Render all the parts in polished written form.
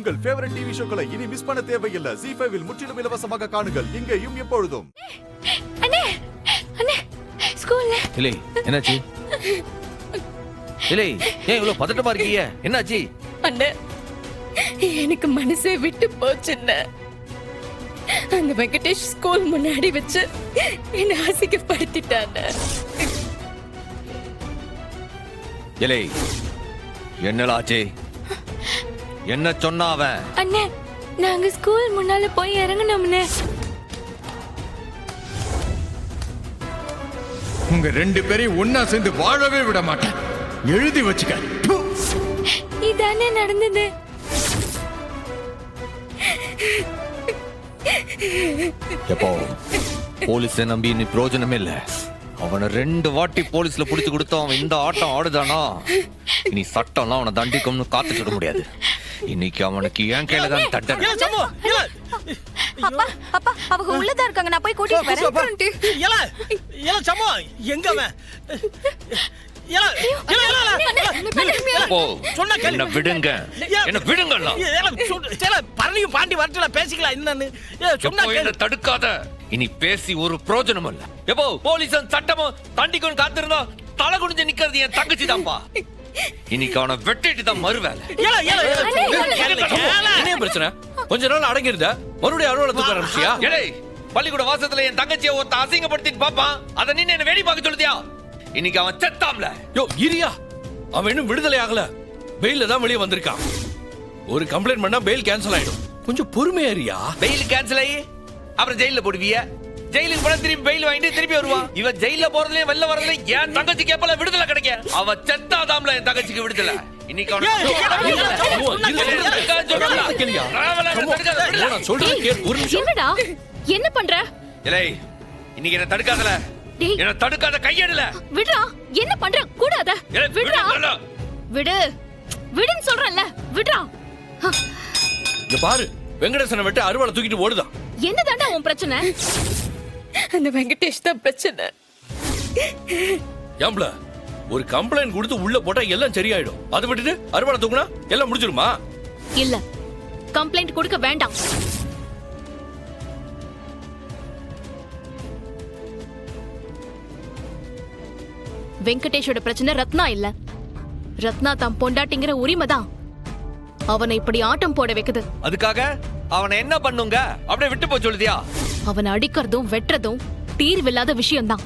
உங்கள் favourite TV ஷோக்களை இனி miss பண்ண தேவையில்லை. ZEE5 இல் முற்றிலும் இலவசமாக காணுங்கள். இங்கேயும் எப்பொழுதும். அண்ணே அண்ணே ஸ்கூல்ல இல்லை என்னாச்சு? இல்லை ஏன் இவ்வளவு பதட்டமா இருக்கீங்க? என்னாச்சு? அண்ணே எனக்கு மனசே விட்டு போச்சுண்ணே. அந்த வெங்கடேஷ் ஸ்கூல் முன்னாடி வச்சு என்ன அசிங்கப்படுத்திட்டாண்ணே. இல்லை என்னலாச்சு? என்ன சொன்னா அவன்? அண்ணே நாங்க ஸ்கூல் முன்னால போய் இறங்கணும்னே. உங்க 2 பேரையும் ஒன்னா சேர்ந்து வாழவே விட மாட்டேன். எழுதி வச்சுக்க. இதானே நடந்தது. எப்போ போலீஸை நம்பி நீ பிரயோஜனமே இல்ல. அவனை 2 வாட்டி போலீஸ்ல புடிச்சு கொடுத்து அவன் இந்த ஆட்டம் ஆடுதானா, இனி சட்டம்லாம் அவனை தண்டிக்கும்னு காத்துட்டு இருக்க முடியாது. இன்னைக்கு அவனுக்கு என் கையில தான் தண்டனை. அப்பா அப்பா அவங்க உள்ளதா இருக்காங்க, நான் போய் கூட்டிட்டு வரேன். எங்க அவன்? என்ன விடுங்க, என்ன விடுங்க. பரணியும் பாண்டி வரட்டுல பேசிக்கலாம். என்னன்னு என்ன தடுக்காத. இனி பேசி ஒரு பிரயோஜனம் இல்ல. எப்போ போலீஸும் சட்டமும் தண்டிக்கும் காத்திருந்தா தலை குனிஞ்சு நிக்கிறது என் தங்கச்சி தான்ப்பா. இன்னைக்கு அவனை வெட்டிட்டு தான் மறுவேலை. என்ன பிரச்சனை? கொஞ்ச நாள் அடங்கிருந்த மறுபடியும் அறுவலை தூக்க ஆரம்பிச்சியா? பள்ளிக்கூட வாசத்துல என் தங்கச்சியை ஒருத்த அசிங்கப்படுத்திட்டு பாப்பான். அதை நீ என்ன வேடி பார்க்க சொல்லுதியா? இன்னைக்கு அவன் செத்தாம்ல. யோ இரியா, அவன் இன்னும் விடுதலை ஆகல. பெயில தான் வெளியே வந்திருக்கான். ஒரு கம்ப்ளைண்ட் பண்ணா பெயில் கேன்சல் ஆயிடும். கொஞ்சம் பொறுமையா இருயா. பெயில் கேன்சல் ஆகி அப்புறம் ஜெயில போடுவிய. ஜெயிலுக்கு போனா திருப்பி பெயில் வாங்கிட்டு திருப்பி வருவான். இவன் ஜெயில போறதுலயும் வெளில வரதுலயும் என் தங்கச்சிக்கு எப்பல விடுதலை கிடைக்க? அவ செத்தாதாம்ல என் தங்கச்சிக்கு விடுதலை. இன்னைக்கு என்னடா என்ன பண்ற? இன்னைக்கு என்ன தடுக்காதல, என்ன தடுக்காத, கையெடுல. விடுடா, என்ன பண்ற? கூடாத. விடுடா, விடு விடுன்னு சொல்றேன்ல, விடுடா. இங்க பாரு, வெங்கடேசனை விட்டு அறுவாளை தூக்கிட்டு ஓடுதான். என்னதாண்டா உன் பிரச்சனை? அந்த வெங்கடேஷ் தான் பிரச்சனை. ஏம்பல ஒரு கம்ப்ளைண்ட் கொடுத்து உள்ள போட்டா எல்லாம் சரியாயிடும். அதை விட்டுட்டு அறுவாளை தூக்குனா எல்லாம் முடிஞ்சிருமா? இல்ல, கம்ப்ளைண்ட் கொடுக்க வேண்டாம். வெங்கடேஷோட பிரச்சனை ரத்னா இல்ல. ரத்னா தான் பொண்டாட்டிங்கிற உரிமை தான் அவனை இப்படி ஆட்டம் போட வைக்குது. அதுக்காக அவனை என்ன பண்ணுங்க? அப்படியே விட்டு போ சொல்லுதியா? அவனை அடிக்கிறதும் வெட்டுறதும் தீர்வில்லாத விஷயம்தான்.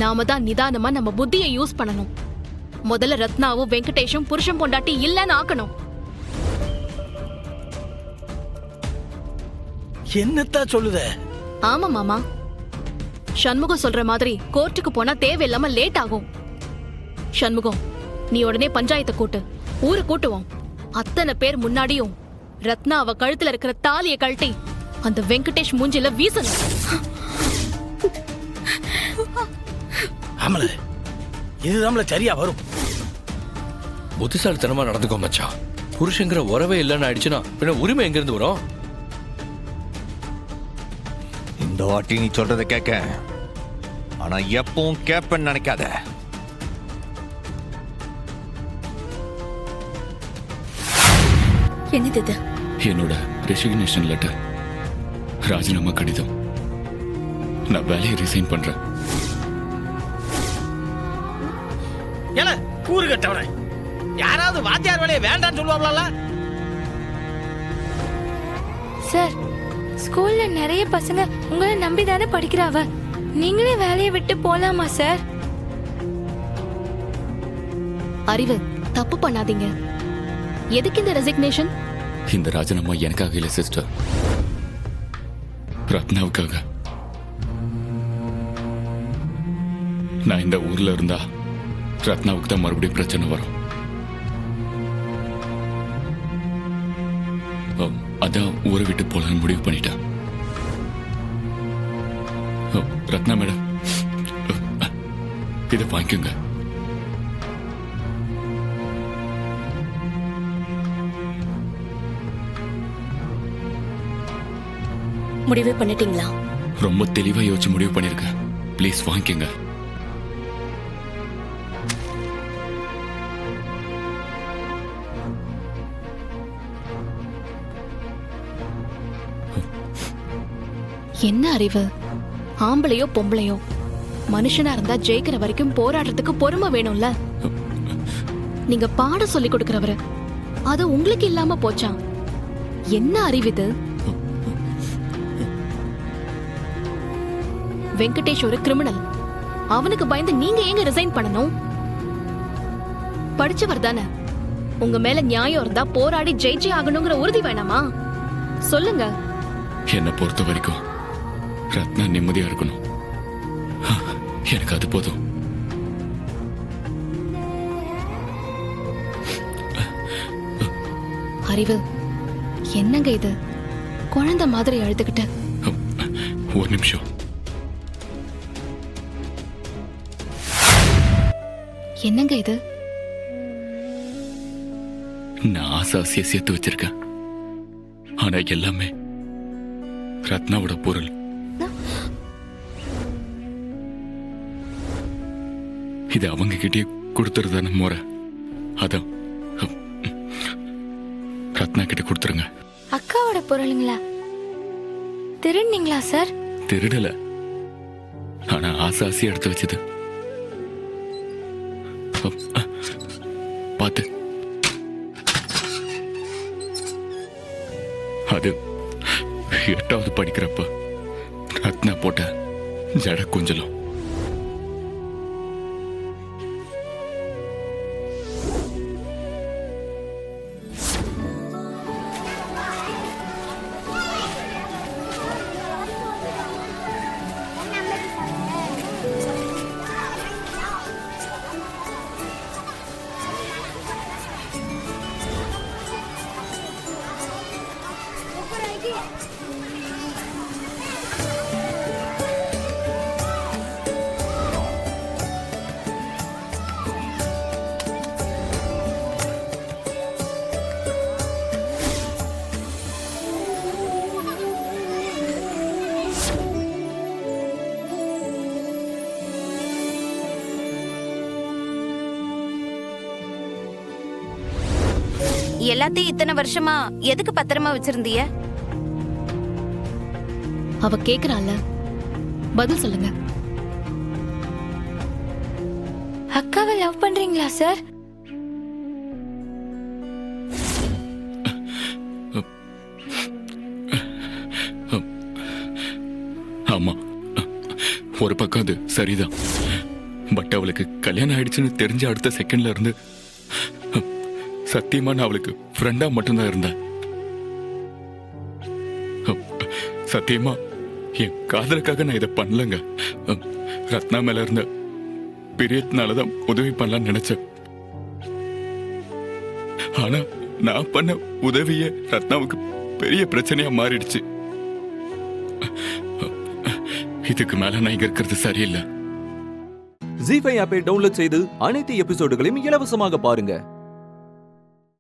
நாம தான் நிதானமா நம்ம புத்தியை யூஸ் பண்ணணும். முதல்ல ரத்னாவும் வெங்கடேஷும் புருஷன் பொண்டாட்டி இல்லன்னு ஆக்கணும். என்னத்தா சொல்லுத? ஆமா மாமா, சண்முகம் சொல்ற மாதிரி கோர்ட்டுக்கு போனா தேவையில்லாம லேட் ஆகும். சண்முகம், நீ உடனே பஞ்சாயத்தை கூட்டு, ஊரை கூட்டுவோம். அத்தனை பேர் முன்னாடியும் ரத்னா அவ கழுத்துல இருக்கிற தாலியை கழட்டி அந்த வெங்கடேஷ் மூஞ்சில வீசணும். ஆமல இதுதான் சரியா வரும். புத்திசாலித்தனமா நடந்துக்கோ மச்சான். புருஷங்கிற உறவே இல்லைன்னு ஆயிடுச்சுன்னா பின்ன உரிமை எங்க இருந்து வரும்? இந்த வாட்டி நீ சொல்றத கேட்க, ஆனா எப்பவும் கேப்பன்னு நினைக்காத. என்னது இது? என்னோட ரெசிக்னேஷன் லெட்டர், ராஜினாமா கடிதம். நான் வேலையை ரிசைன் பண்றேன். ஏல கூறு கட்டவனே, யாராவது வாத்தியார் வேலையை வேண்டான்னு சொல்லுவாங்களா? சார், ஸ்கூல்ல நிறைய பசங்க உங்களை நம்பி தானே படிக்கிறாவ. நீங்களே வேலையை விட்டு போலாமா சார்? அறிவு, தப்பு பண்ணாதீங்க. எதுக்கு இந்த ரெசிக்னேஷன்? இந்த ராஜினாமா எனக்காக இல்ல சிஸ்டர், ரத்னாவுக்காக. நான் இந்த ஊர்ல இருந்தா ரத்னாவுக்கு தான் மறுபடியும் பிரச்சனை வரும். அதான் ஊரை விட்டு போலன்னு முடிவு பண்ணிட்டேன். ரத்னா மேடம், இதை வாங்கிக்கோங்க. முடிவு பண்ணிட்டீங்களா? ரொம்ப தெளிவா யோசிச்சு முடிவு பண்ணிருக்கேன். ப்ளீஸ் வாங்கிக்கோங்க. என்ன அறிவு? ஆம்பளையோ பொம்பளையோ மனுஷனா இருந்தா ஜெயிக்கிற வரைக்கும் போராடுறதுக்கு பொறுமை வேணும்ல. நீங்க பாடம் சொல்லி கொடுக்கறவரு, அது உங்களுக்கு இல்லாம போச்சாம். என்ன அறிவு இது? வெங்கடேஷ் ஒரு கிரிமினல். அவனுக்கு பயந்து நீங்க ஏங்க ரிசைன் பண்ணணும்? படிச்சவர் தானே. உங்க மேல நியாயம் இருந்தா போராடி ஜெயிச்சே ஆகணுங்கிற உறுதி வேணாமா? சொல்லுங்க. என்னை பொறுத்த வரைக்கும் ரத்னா நிம்மதியா இருக்கணும். எனக்கு அது போதும். அறிவு, என்னங்க இது? குழந்தை மாதிரி அழுதுகிட்ட. ஒரு நிமிஷம். என்னங்க இது? நான் ஆசாசிய சேர்த்து வச்சிருக்கேன். ஆனா எல்லாமே ரத்னாவோட பொருள். இது அவங்க கிட்டே கொடுத்துருதான முறை. அதான் ரத்னா கிட்ட கொடுத்துருங்க. அக்காவோட பொருளுங்களா? திருடுனீங்களா சார்? திருடல, ஆனா ஆசாசி எடுத்து வச்சது. பாத்து, அது 8வது படிக்கிறப்ப ரத்னா போட்ட ஜட குஞ்சலம். எல்லாத்தையும் இத்தனை வருஷமா எதுக்கு பத்திரமா வச்சிருந்தீங்க? அவ கேக்குறாள்ல, பதில் சொல்லுங்க. அக்காவை லவ் பண்றீங்களா சார்? ஆமா, ஒரு பக்கம் அது சரிதான். பட் அவளுக்கு கல்யாணம் ஆயிடுச்சுன்னு தெரிஞ்ச அடுத்த செகண்ட்ல இருந்து சத்தியமா நான் அவளுக்கு ஃப்ரெண்டா மட்டும்தான் இருந்தேன். சத்தியமா என் காதலுக்காக நான் இதை பண்ணலங்க. ரத்னா மேல இருந்த பிரியத்தினாலதான் உதவி பண்ணலாம்னு நினைச்சேன். ஆனா நான் பண்ண உதவியே ரத்னாவுக்கு பெரிய பிரச்சனையா மாறிடுச்சு. இதுக்கு மேல நான் இங்க இருக்கிறது சரியில்லை. ஜீ5 ஆப்பை டவுன்லோட் செய்து அனைத்து எபிசோடுகளையும் இலவசமாக பாருங்க.